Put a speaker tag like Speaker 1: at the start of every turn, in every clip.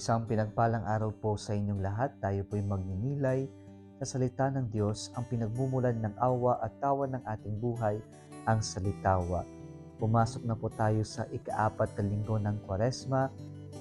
Speaker 1: Isang pinagpalang araw po sa inyong lahat. Tayo po'y magninilay sa salita ng Diyos, ang pinagmumulan ng awa at tawa ng ating buhay, ang salitawa. Pumasok na po tayo sa ika-4 na linggo ng Kwaresma.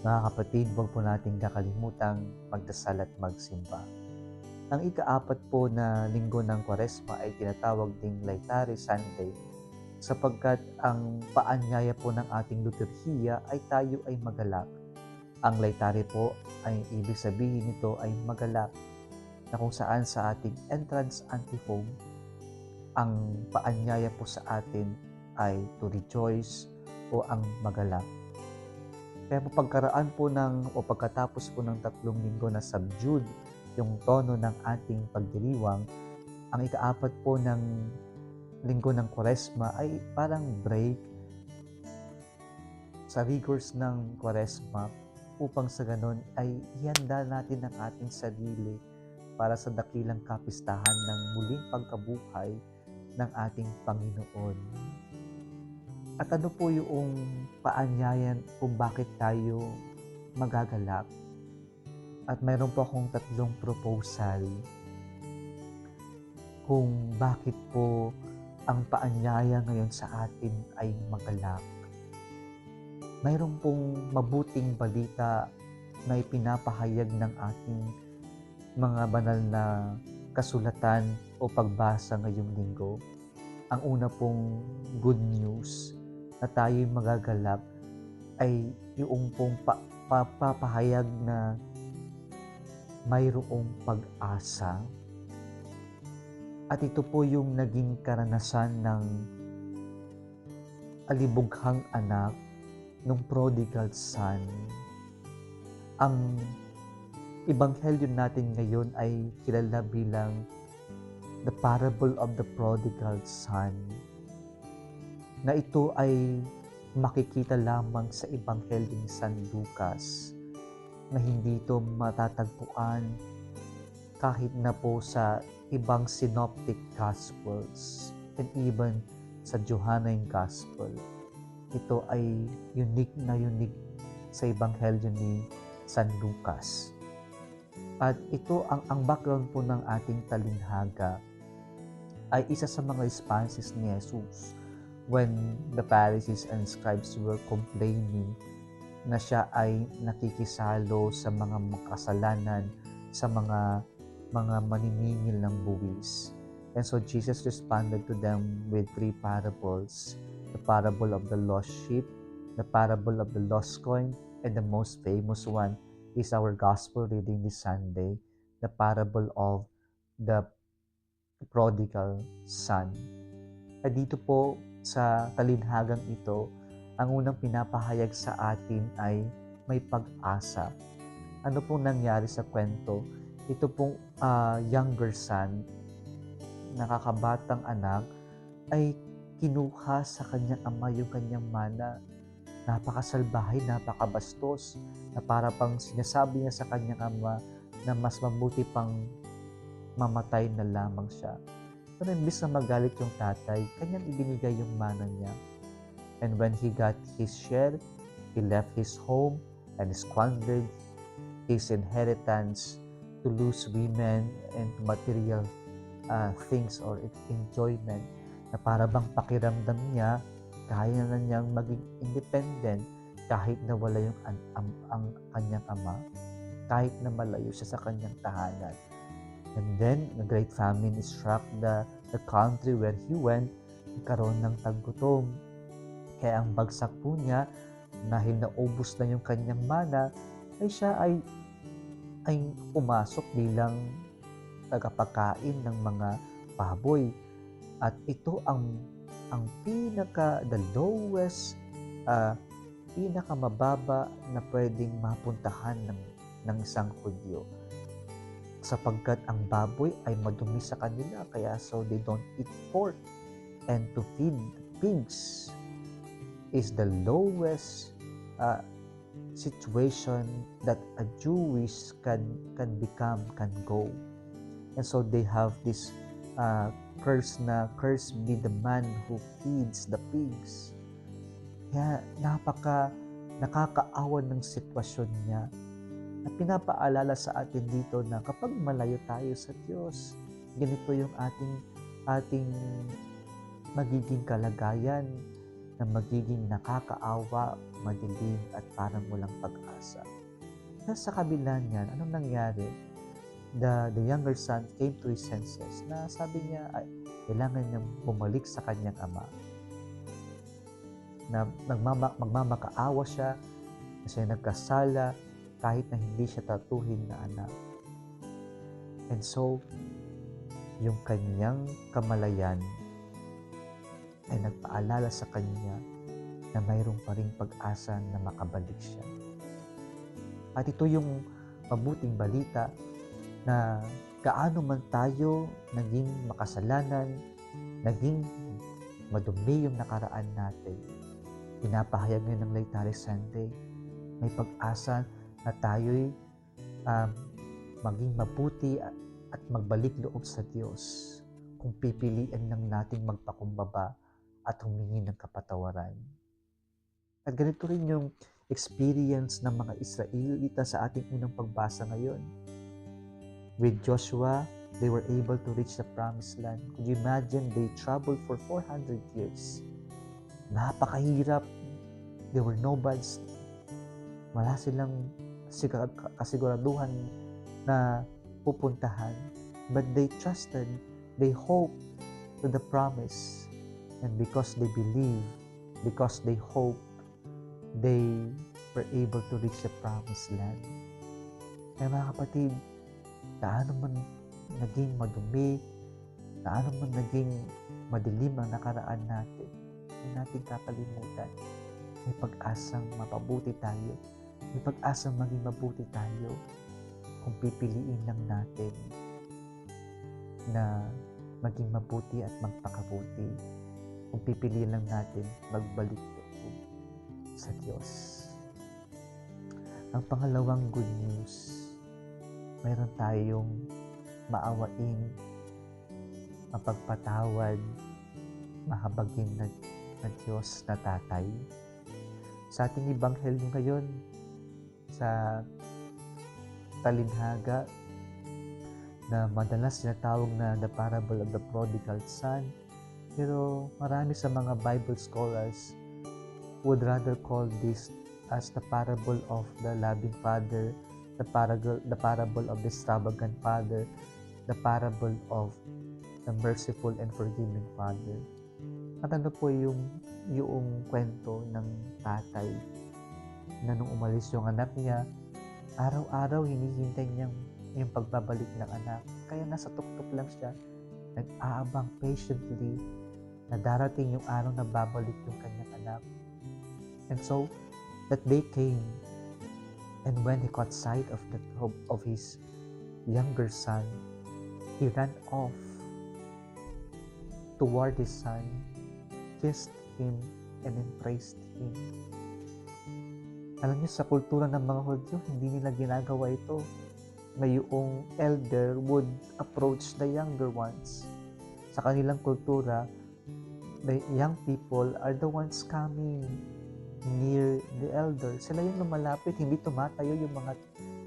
Speaker 1: Mga kapatid, huwag po nating kakalimutang magdasal at magsimba. Ang ika-4 po na linggo ng Kwaresma ay tinatawag ding Laetare Sunday, sapagkat ang paanyaya po ng ating liturhiya ay tayo ay magalak. Ang Laetare po ay ibig sabihin nito ay magalak, na kung saan sa ating entrance antiphon, ang paanyaya po sa atin ay to rejoice o ang magalak. Kaya po pagkatapos po ng 3 linggo na subdued yung tono ng ating pagdiriwang, ang ika-4 po ng linggo ng Kwaresma ay parang break sa rigors ng Kwaresma, upang sa ganon ay ihanda natin ang ating sarili para sa dakilang kapistahan ng muling pagkabuhay ng ating Panginoon. At ano po yung paanyayan kung bakit tayo magagalak? At mayroon po akong 3 proposal kung bakit po ang paanyaya ngayon sa atin ay magalak. Mayroon pong mabuting balita na ipinapahayag ng ating mga banal na kasulatan o pagbasa ngayong linggo. Ang una pong good news na tayo'y magagalak ay yung pong papahayag na mayroong pag-asa. At ito po yung naging karanasan ng alibughang anak ng prodigal son. Ang ebanghelyo natin ngayon ay kilala bilang the parable of the prodigal son, na ito ay makikita lamang sa ebanghelyo ni San Lucas, na hindi ito matatagpuan kahit na po sa ibang synoptic gospels and even sa Johannine Gospel. Ito ay unique sa ebanghelyo ni San Lucas. At ito ang background po ng ating talinhaga ay isa sa mga responses ni Jesus when the Pharisees and scribes were complaining na siya ay nakikisalo sa mga makasalanan, sa mga maniningil ng buwis. And so Jesus responded to them with 3 parables: the parable of the lost sheep, the parable of the lost coin, and the most famous one is our gospel reading this Sunday, the parable of the prodigal son. At dito po sa talinhagang ito, ang unang pinapahayag sa atin ay may pag-asa. Ano pong nangyari sa kwento? Ito pong younger son, nakakabatang anak, ay kinuha sa kanyang ama yung kanyang mana. Napakasalbahe, napakabastos, na para pang sinasabi niya sa kanyang ama na mas mabuti pang mamatay na lamang siya. Pero imbis na magalit yung tatay, kanyang ibinigay yung mana niya. And when he got his share, he left his home and squandered his inheritance to lose women and material things or enjoyment, na para bang pakiramdam niya kaya na niyang maging independent kahit na wala yung ang kanyang ama, kahit na malayo siya sa kanyang tahanan. And then, the great famine struck the country where he went. Nagkaroon ng taggutom. Kaya ang bagsak po niya, dahil naubos na yung kanyang mana, ay siya ay pumasok bilang tagapagkain ng mga baboy. At ito ang the lowest, pinakamababa na pwedeng mapuntahan ng isang Hudyo, sapagkat ang baboy ay madumi sa kanila, kaya so they don't eat pork. And to feed pigs is the lowest situation that a Jewish can go. And so they have this curse na, "Cursed be the man who feeds the pigs." Kaya nakakaawa ng sitwasyon niya. na pinapaalala sa atin dito na kapag malayo tayo sa Diyos, ganito yung ating magiging kalagayan na magiging nakakaawa, madilim at parang walang pag-asa. Sa kabila niyan, anong nangyari? The younger son came to his senses na sabi niya ay kailangan niyang bumalik sa kanyang ama. Na magmamakaawa siya kasi nagkasala kahit na hindi siya tatuhin na anak. And so, yung kanyang kamalayan ay nagpaalala sa kanya na mayroong pa ring pag-asa na makabalik siya. At ito yung mabuting balita na gaano man tayo naging makasalanan, naging madumi yung nakaraan natin. Pinapahayag ngayon ng Laetare Sunday, may pag-asa na tayo'y maging mabuti at magbalik loob sa Diyos kung pipiliin lang nating magpakumbaba at humingi ng kapatawaran. At ganito rin yung experience ng mga Israelita sa ating unang pagbasa ngayon. With Joshua, they were able to reach the promised land. Could you imagine? They traveled for 400 years. Napakahirap. There were no buds. Wala silang kasiguraduhan na pupuntahan. But they trusted, they hoped to the promise. And because they believe, because they hope, they were able to reach the promised land. Kaya mga kapatid, gaano man naging madumi, gaano man naging madilim ang nakaraan natin, hindi natin kakalimutan. May pag-asang mapabuti tayo. May pag-asang maging mabuti tayo kung pipiliin lang natin na maging mabuti at magpakabuti. Kung pipiliin lang natin magbalik sa Diyos. Ang pangalawang good news, mayroon tayong maawain, mapagpatawad, mahabagin na Diyos na Tatay. Sa ating Ebanghelyo ngayon, sa talinhaga na madalas tinatawag na the parable of the prodigal son, pero marami sa mga Bible scholars would rather call this as the parable of the loving father, the parable of the extravagant father, the parable of the merciful and forgiving father. At ano po yung kwento ng tatay na nung umalis yung anak niya, araw-araw hinihintay niyang yung pagbabalik ng anak. Kaya nasa tuktok lang siya, nag-aabang patiently na darating yung araw na babalik yung kanyang anak. And so, that day came, and when he caught sight of his younger son, he ran off toward his son, kissed him, and embraced him. Alam niyo, sa kultura ng mga Hudyo, hindi nila ginagawa ito. Ngayong elder would approach the younger ones. Sa kanilang kultura, the young people are the ones coming near the elder. Sila yung lumalapit, hindi tumatayo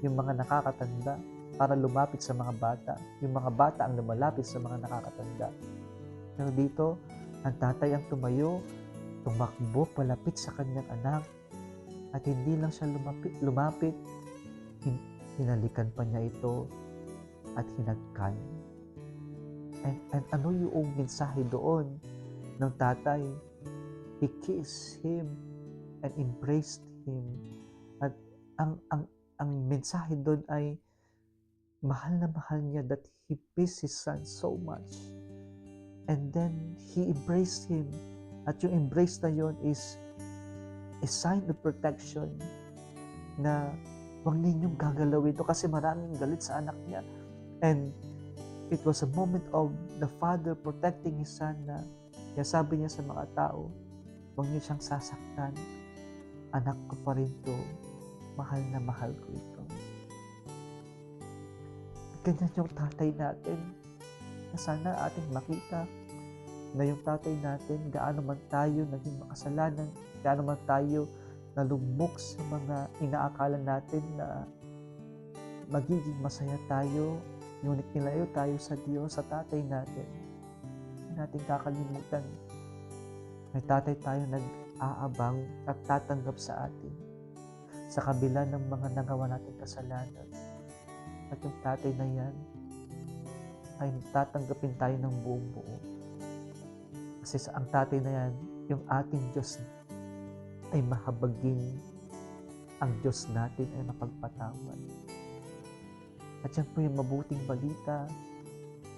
Speaker 1: yung mga nakakatanda para lumapit sa mga bata. Yung mga bata ang lumalapit sa mga nakakatanda. Pero dito, ang tatay ang tumayo, tumakbo palapit sa kanyang anak, at hindi lang siya lumapit, hinalikan pa niya ito at hinagkan. And ano yung mensahe doon ng tatay? He kissed him and embraced him. At ang mensahe doon ay mahal na mahal niya, that he missed his son so much. And then he embraced him. At yung embrace na yun is a sign of protection na huwag ninyong gagalawin ito kasi maraming galit sa anak niya. And it was a moment of the father protecting his son na kaya sabi niya sa mga tao, huwag niyo siyang sasaktan. Anak ko pa rin to. Mahal na mahal ko ito. Ganyan yung tatay natin na sana ating makita na yung tatay natin, gaano man tayo naging makasalanan, gaano man tayo nalugmok sa mga inaakala natin na magiging masaya tayo, ngunit nilayo tayo sa Diyos, sa tatay natin. Hindi natin kakalimutan. May tatay tayo nag-aabang at tatanggap sa atin sa kabila ng mga nagawa nating kasalanan. At yung tatay na yan ay tatanggapin tayo ng buong buo. Kasi ang tatay na yan, yung ating Diyos ay mahabagin. Ang Diyos natin ay mapagpatawad. At yan po yung mabuting balita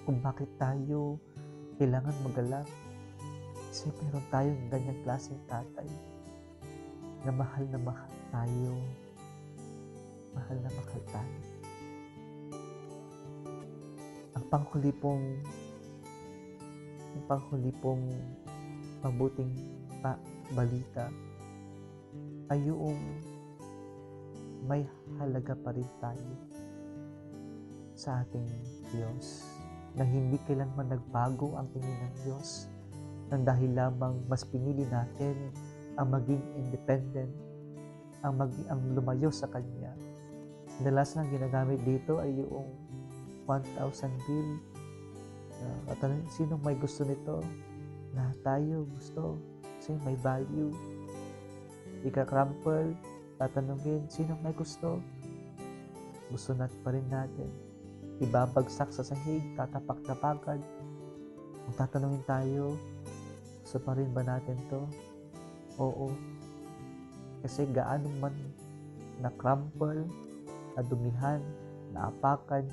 Speaker 1: kung bakit tayo kailangan magalak. Kasi meron tayong ganyang klaseng tatay na mahal tayo. Mahal na mahal tayo. Ang panghuli pong mabuting balita ay yung may halaga pa rin tayo sa ating Diyos, na hindi kailanman nagbago ang tingin ng Diyos nang dahil lamang mas pinili natin ang maging independent, ang lumayo sa Kanya. Madalas na ginagamit dito ay yung 1,000 bill. Sino may gusto nito? Lahat tayo gusto kasi may value. Ika-crumple, tatanungin, sino may gusto? Gusto natin pa rin natin. Ibabagsak sa sahig, tatapak-tapakan. Kung tatanungin tayo, gusto pa rin ba natin to? Oo. Kasi gaano man na-crumple, nadumihan, naapakan,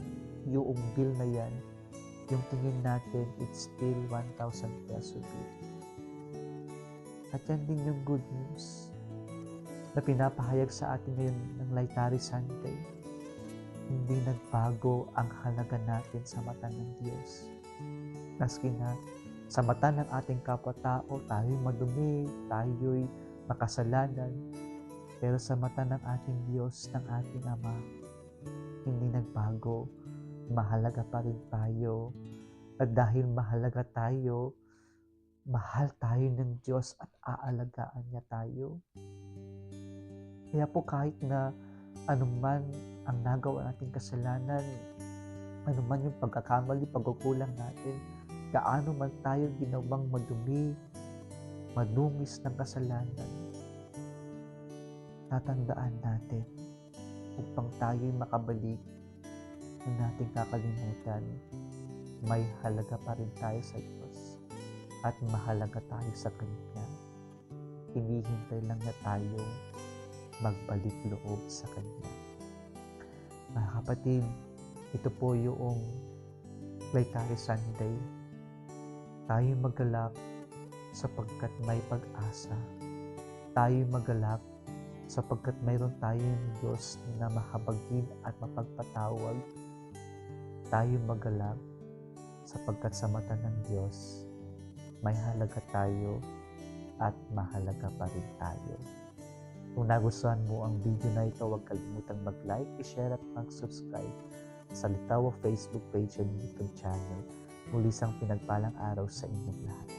Speaker 1: yung bill na yan, yung tingin natin, it's still 1,000 peso bill. At yan din yung good news na pinapahayag sa atin ngayon ng Laetare Sunday. Hindi nagbago ang halaga natin sa mata ng Diyos. Maski na sa mata ng ating kapwa-tao, tayo'y madumi, tayo'y makasalanan. Pero sa mata ng ating Diyos, ng ating Ama, hindi nagbago. Mahalaga pa rin tayo. At dahil mahalaga tayo, mahal tayo ng Diyos at aalagaan niya tayo. Kaya po kahit na anuman ang nagawa nating kasalanan, anuman yung pagkakamali, pagkukulang natin, gaano man tayo ginawang madumi, madungis ng kasalanan, tatandaan natin upang tayo'y makabalik, na nating kakalimutan, may halaga pa rin tayo sa Diyos at mahalaga tayo sa Kanya. Hinihintay lang na tayo magbalik loob sa Kanya. Mga kapatid, ito po yung Laetare Sunday. Tayo magalak sapagkat may pag-asa. Tayo magalak sapagkat mayroon tayong Diyos na mahabagin at mapagpatawad. Tayo magalak sapagkat sa mata ng Diyos, may halaga tayo at mahalaga pa rin tayo. Kung nagustuhan mo ang video na ito, huwag kalimutang mag-like, i-share at mag-subscribe sa Litawa Facebook page and YouTube channel. Muli isang pinagpalang araw sa inyong lahat.